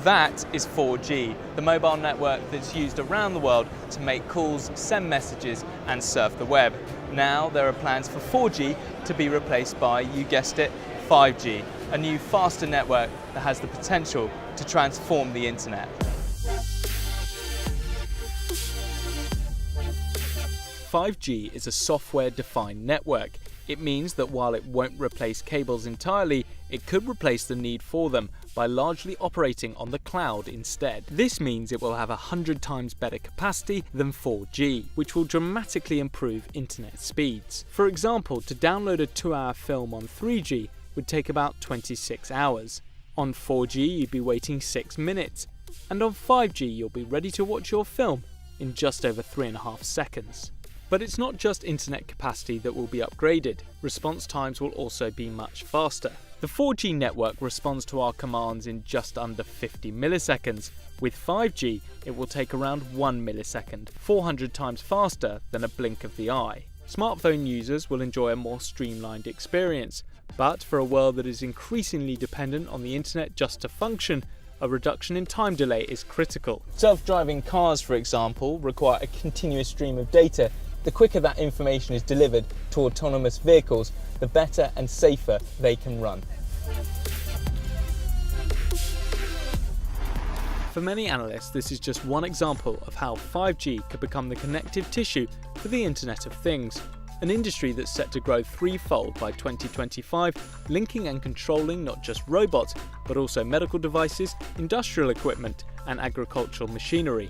That is 4G, the mobile network that's used around the world to make calls, send messages and surf the web. Now there are plans for 4G to be replaced by, you guessed it, 5G, a new faster network that has the potential to transform the internet. 5G is a software-defined network. It means that while it won't replace cables entirely, it could replace the need for them by largely operating on the cloud instead. This means it will have 100 times better capacity than 4G, which will dramatically improve internet speeds. For example, to download a 2-hour film on 3G would take about 26 hours. On 4G, you'd be waiting 6 minutes. And on 5G, you'll be ready to watch your film in just over 3.5 seconds. But it's not just internet capacity that will be upgraded, response times will also be much faster. The 4G network responds to our commands in just under 50 milliseconds. With 5G, it will take around 1 millisecond, 400 times faster than a blink of the eye. Smartphone users will enjoy a more streamlined experience, but for a world that is increasingly dependent on the internet just to function, a reduction in time delay is critical. Self-driving cars, for example, require a continuous stream of data. The quicker that information is delivered to autonomous vehicles, the better and safer they can run. For many analysts, this is just one example of how 5G could become the connective tissue for the Internet of Things, an industry that's set to grow threefold by 2025, linking and controlling not just robots, but also medical devices, industrial equipment, and agricultural machinery.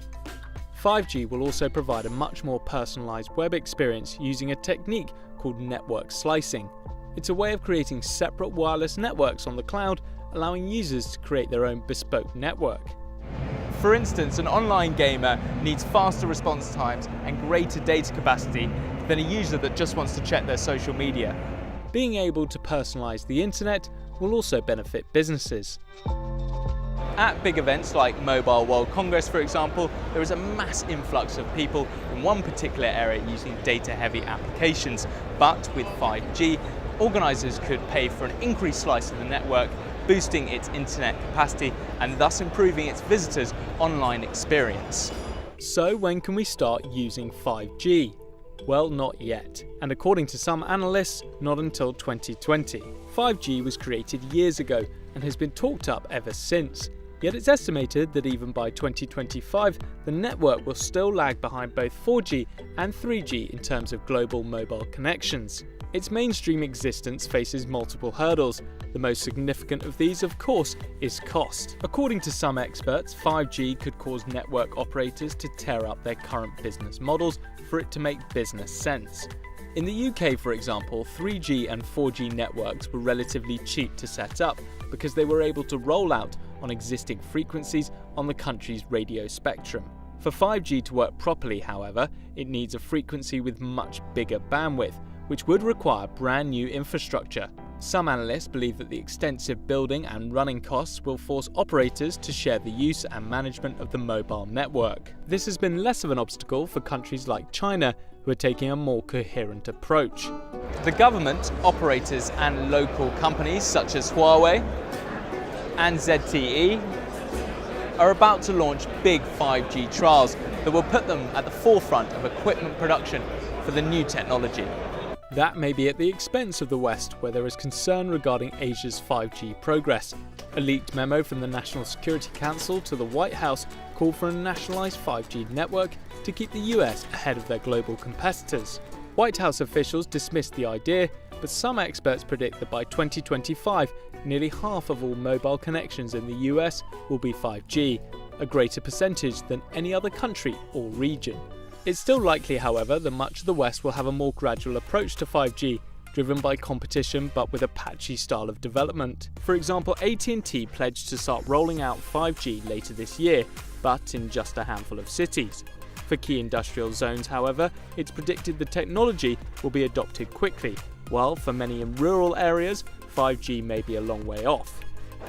5G will also provide a much more personalised web experience using a technique called network slicing. It's a way of creating separate wireless networks on the cloud, allowing users to create their own bespoke network. For instance, an online gamer needs faster response times and greater data capacity than a user that just wants to check their social media. Being able to personalise the internet will also benefit businesses. At big events like Mobile World Congress, for example, there is a mass influx of people in one particular area using data-heavy applications. But with 5G, organisers could pay for an increased slice of the network, boosting its internet capacity and thus improving its visitors' online experience. So when can we start using 5G? Well, not yet, and according to some analysts, not until 2020. 5G was created years ago and has been talked up ever since. Yet it's estimated that even by 2025, the network will still lag behind both 4G and 3G in terms of global mobile connections. Its mainstream existence faces multiple hurdles. The most significant of these, of course, is cost. According to some experts, 5G could cause network operators to tear up their current business models for it to make business sense. In the UK, for example, 3G and 4G networks were relatively cheap to set up because they were able to roll out on existing frequencies on the country's radio spectrum. For 5G to work properly, however, it needs a frequency with much bigger bandwidth, which would require brand new infrastructure. Some analysts believe that the extensive building and running costs will force operators to share the use and management of the mobile network. This has been less of an obstacle for countries like China, who are taking a more coherent approach. The government, operators and local companies such as Huawei and ZTE are about to launch big 5G trials that will put them at the forefront of equipment production for the new technology. That may be at the expense of the West, where there is concern regarding Asia's 5G progress. A leaked memo from the National Security Council to the White House called for a nationalised 5G network to keep the US ahead of their global competitors. White House officials dismissed the idea, but some experts predict that by 2025, nearly half of all mobile connections in the US will be 5G, a greater percentage than any other country or region. It's still likely, however, that much of the West will have a more gradual approach to 5G, driven by competition but with a patchy style of development. For example, AT&T pledged to start rolling out 5G later this year, but in just a handful of cities. For key industrial zones, however, it's predicted the technology will be adopted quickly, while for many in rural areas, 5G may be a long way off.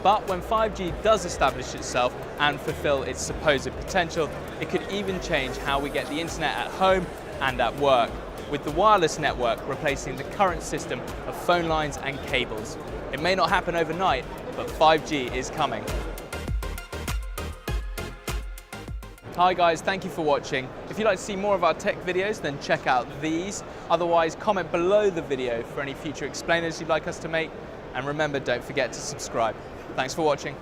But when 5G does establish itself and fulfill its supposed potential, it could even change how we get the internet at home and at work, with the wireless network replacing the current system of phone lines and cables. It may not happen overnight, but 5G is coming. Hi guys, thank you for watching. If you'd like to see more of our tech videos, then check out these. Otherwise, comment below the video for any future explainers you'd like us to make. And remember, don't forget to subscribe. Thanks for watching.